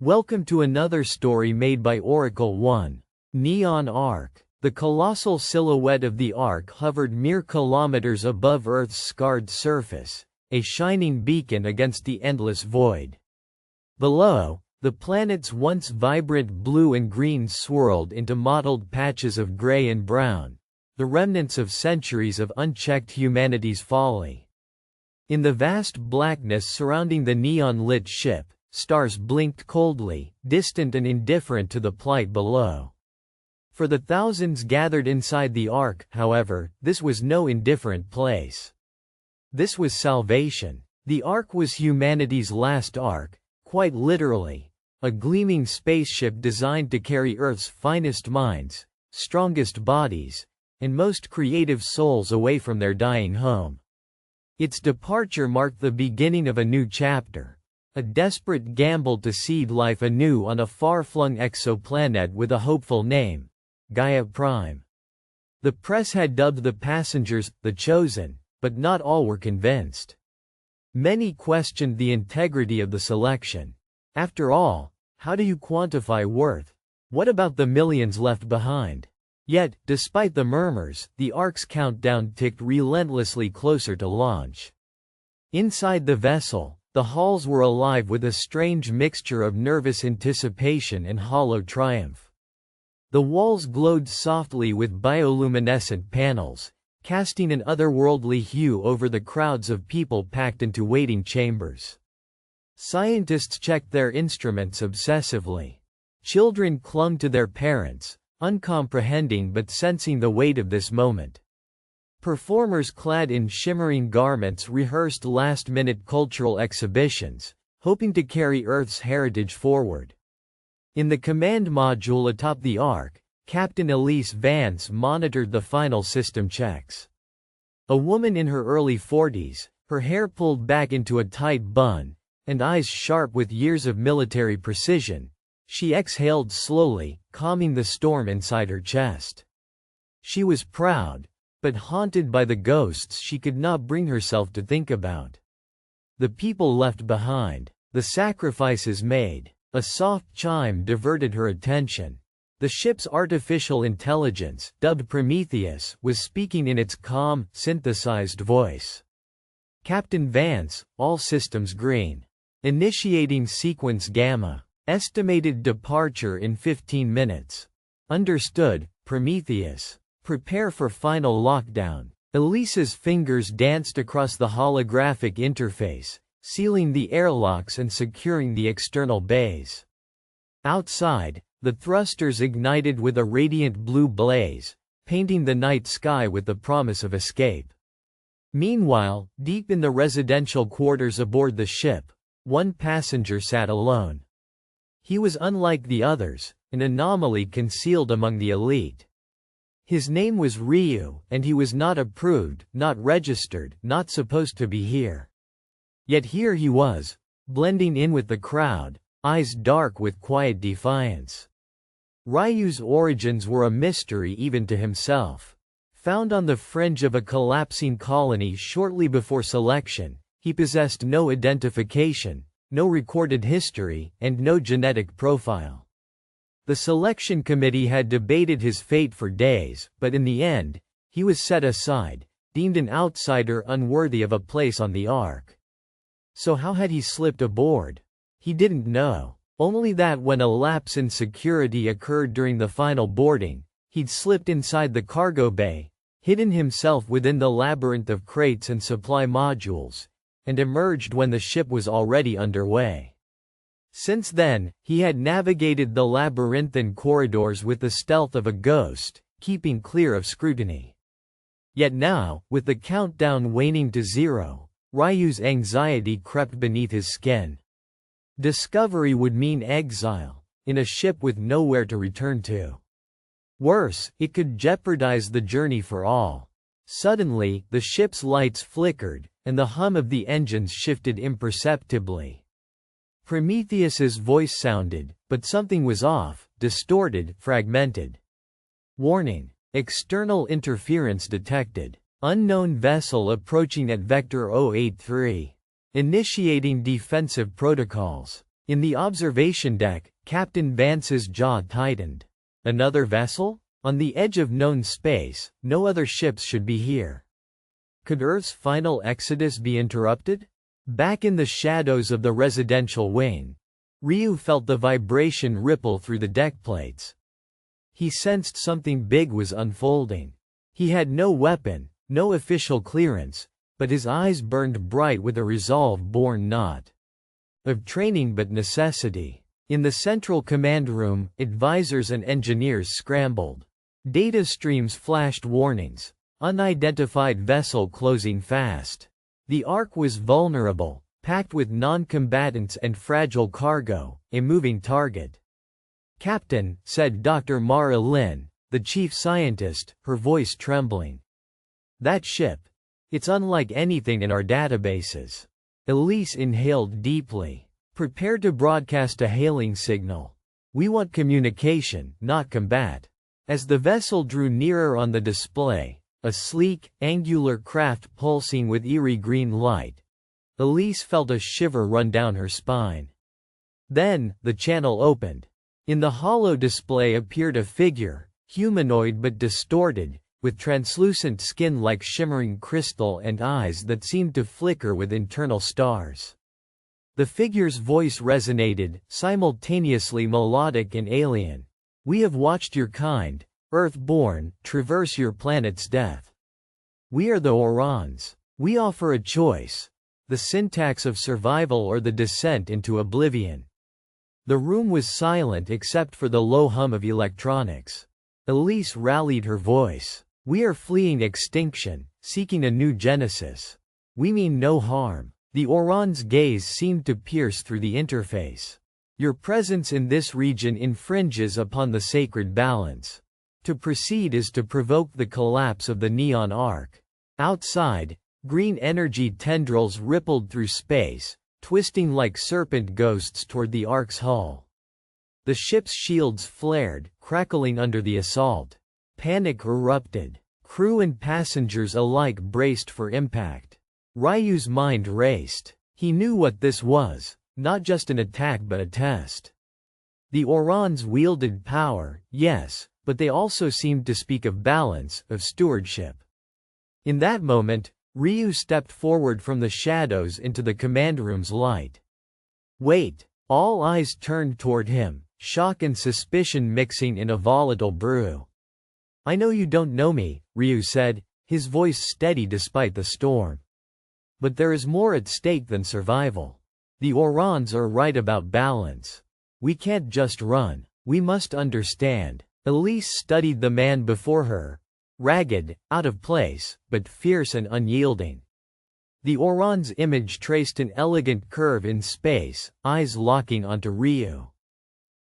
Welcome to another story made by Oracle 1. Neon Arc. The colossal silhouette of the Ark hovered mere kilometers above Earth's scarred surface, a shining beacon against the endless void. Below, the planet's once vibrant blue and green swirled into mottled patches of gray and brown, the remnants of centuries of unchecked humanity's folly. In the vast blackness surrounding the neon-lit ship, stars blinked coldly, distant and indifferent to the plight below. For the thousands gathered inside the Ark, however, this was no indifferent place. This was salvation. The Ark was humanity's last Ark, quite literally, a gleaming spaceship designed to carry Earth's finest minds, strongest bodies, and most creative souls away from their dying home. Its departure marked the beginning of a new chapter. A desperate gamble to seed life anew on a far-flung exoplanet with a hopeful name, Gaia Prime. The press had dubbed the passengers the Chosen, but not all were convinced. Many questioned the integrity of the selection. After all, how do you quantify worth? What about the millions left behind? Yet, despite the murmurs, the Ark's countdown ticked relentlessly closer to launch. Inside the vessel, the halls were alive with a strange mixture of nervous anticipation and hollow triumph. The walls glowed softly with bioluminescent panels, casting an otherworldly hue over the crowds of people packed into waiting chambers. Scientists checked their instruments obsessively. Children clung to their parents, uncomprehending but sensing the weight of this moment. Performers clad in shimmering garments rehearsed last-minute cultural exhibitions, hoping to carry Earth's heritage forward. In the command module atop the Ark, Captain Elise Vance monitored the final system checks. A woman in her early 40s, her hair pulled back into a tight bun, and eyes sharp with years of military precision, she exhaled slowly, calming the storm inside her chest. She was proud, but haunted by the ghosts she could not bring herself to think about. The people left behind, the sacrifices made. A soft chime diverted her attention. The ship's artificial intelligence, dubbed Prometheus, was speaking in its calm, synthesized voice. Captain Vance, all systems green. Initiating sequence Gamma. Estimated departure in 15 minutes. Understood, Prometheus. Prepare for final lockdown. Elise's fingers danced across the holographic interface, sealing the airlocks and securing the external bays. Outside, the thrusters ignited with a radiant blue blaze, painting the night sky with the promise of escape. Meanwhile, deep in the residential quarters aboard the ship, one passenger sat alone. He was unlike the others, an anomaly concealed among the elite. His name was Ryu, and he was not approved, not registered, not supposed to be here. Yet here he was, blending in with the crowd, eyes dark with quiet defiance. Ryu's origins were a mystery even to himself. Found on the fringe of a collapsing colony shortly before selection, he possessed no identification, no recorded history, and no genetic profile. The selection committee had debated his fate for days, but in the end, he was set aside, deemed an outsider unworthy of a place on the Ark. So how had he slipped aboard? He didn't know. Only that when a lapse in security occurred during the final boarding, he'd slipped inside the cargo bay, hidden himself within the labyrinth of crates and supply modules, and emerged when the ship was already underway. Since then, he had navigated the labyrinthine corridors with the stealth of a ghost, keeping clear of scrutiny. Yet now, with the countdown waning to zero, Ryu's anxiety crept beneath his skin. Discovery would mean exile, in a ship with nowhere to return to. Worse, it could jeopardize the journey for all. Suddenly, the ship's lights flickered, and the hum of the engines shifted imperceptibly. Prometheus's voice sounded, but something was off, distorted, fragmented. Warning. External interference detected. Unknown vessel approaching at vector 083. Initiating defensive protocols. In the observation deck, Captain Vance's jaw tightened. Another vessel? On the edge of known space, no other ships should be here. Could Earth's final exodus be interrupted? Back in the shadows of the residential wing, Ryu felt the vibration ripple through the deck plates. He sensed something big was unfolding. He had no weapon, no official clearance, but his eyes burned bright with a resolve born not of training but necessity. In the central command room, advisors and engineers scrambled. Data streams flashed warnings. Unidentified vessel closing fast. The Ark was vulnerable, packed with non-combatants and fragile cargo, a moving target. "Captain," said Dr. Mara Lin, the chief scientist, her voice trembling. "That ship. It's unlike anything in our databases." Elise inhaled deeply. "Prepare to broadcast a hailing signal. We want communication, not combat." As the vessel drew nearer on the display, a sleek, angular craft pulsing with eerie green light, Elise felt a shiver run down her spine. Then, the channel opened. In the hollow display appeared a figure, humanoid but distorted, with translucent skin like shimmering crystal and eyes that seemed to flicker with internal stars. The figure's voice resonated, simultaneously melodic and alien. "We have watched your kind, Earth-born, traverse your planet's death. We are the Orans. We offer a choice: the syntax of survival or the descent into oblivion." The room was silent except for the low hum of electronics. Elise rallied her voice. "We are fleeing extinction, seeking a new genesis. We mean no harm." The Oran's gaze seemed to pierce through the interface. "Your presence in this region infringes upon the sacred balance. To proceed is to provoke the collapse of the Neon Arc." Outside, green energy tendrils rippled through space, twisting like serpent ghosts toward the Ark's hull. The ship's shields flared, crackling under the assault. Panic erupted. Crew and passengers alike braced for impact. Ryu's mind raced. He knew what this was, not just an attack but a test. The Orans wielded power, yes, but they also seemed to speak of balance, of stewardship. In that moment, Ryu stepped forward from the shadows into the command room's light. "Wait!" All eyes turned toward him, shock and suspicion mixing in a volatile brew. "I know you don't know me," Ryu said, his voice steady despite the storm. "But there is more at stake than survival. The Orans are right about balance. We can't just run. We must understand." Elise studied the man before her. Ragged, out of place, but fierce and unyielding. The Oran's image traced an elegant curve in space, eyes locking onto Ryu.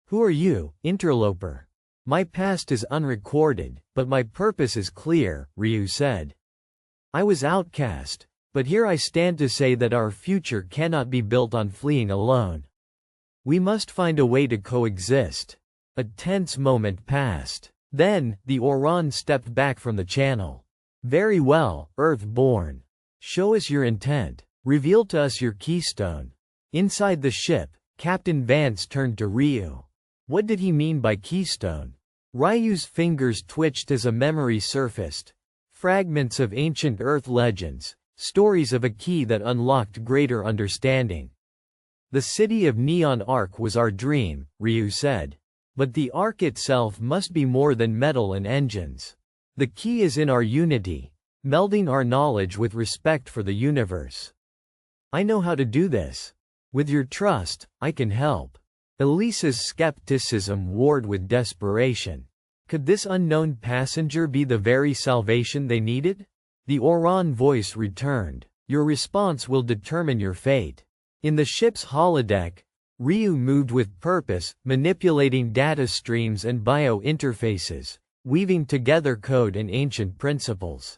"Who are you, interloper?" "My past is unrecorded, but my purpose is clear," Ryu said. "I was outcast, but here I stand to say that our future cannot be built on fleeing alone. We must find a way to coexist." A tense moment passed. Then, the Oran stepped back from the channel. "Very well, Earth-born. Show us your intent. Reveal to us your keystone." Inside the ship, Captain Vance turned to Ryu. What did he mean by keystone? Ryu's fingers twitched as a memory surfaced. Fragments of ancient Earth legends, stories of a key that unlocked greater understanding. "The city of Neon Arc was our dream," Ryu said. "But the Arc itself must be more than metal and engines. The key is in our unity, melding our knowledge with respect for the universe. I know how to do this. With your trust, I can help." Elise's skepticism warred with desperation. Could this unknown passenger be the very salvation they needed? The Oran voice returned. "Your response will determine your fate." In the ship's holodeck, Ryu moved with purpose, manipulating data streams and bio-interfaces, weaving together code and ancient principles.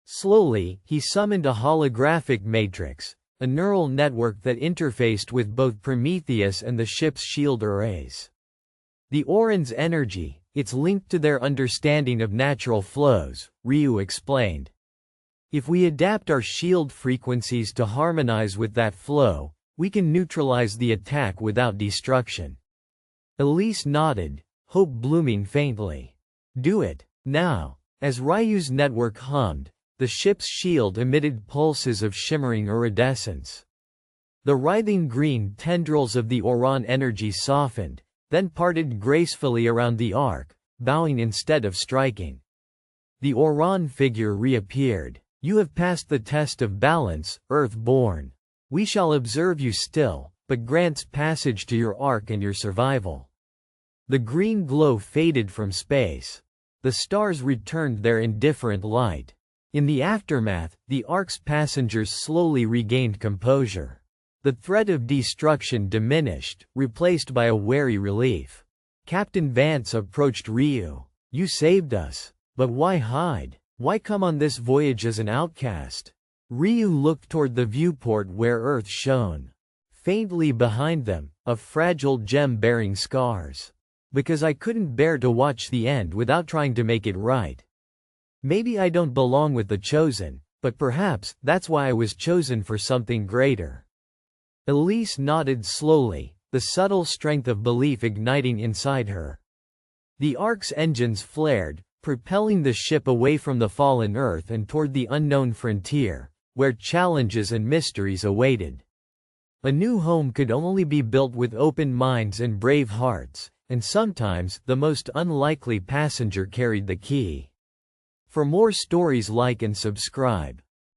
Slowly, he summoned a holographic matrix, a neural network that interfaced with both Prometheus and the ship's shield arrays. The Oran's energy, it's linked to their understanding of natural flows, Ryu explained. If we adapt our shield frequencies to harmonize with that flow, We can neutralize the attack without destruction. Elise nodded, hope blooming faintly. Do it, now. As Ryu's network hummed, the ship's shield emitted pulses of shimmering iridescence. The writhing green tendrils of the Oran energy softened, then parted gracefully around the ark, bowing instead of striking. The Oran figure reappeared. You have passed the test of balance, Earth-born. We shall observe you still, but grants passage to your ark and your survival. The green glow faded from space. The stars returned their indifferent light. In the aftermath, the ark's passengers slowly regained composure. The threat of destruction diminished, replaced by a wary relief. Captain Vance approached Ryu. You saved us. But why hide? Why come on this voyage as an outcast? Ryu looked toward the viewport where Earth shone. Faintly behind them, a fragile gem bearing scars. Because I couldn't bear to watch the end without trying to make it right. Maybe I don't belong with the chosen, but perhaps that's why I was chosen for something greater. Elise nodded slowly, the subtle strength of belief igniting inside her. The ark's engines flared, propelling the ship away from the fallen Earth and toward the unknown frontier, where challenges and mysteries awaited. A new home could only be built with open minds and brave hearts, and sometimes the most unlikely passenger carried the key. For more stories, like and subscribe.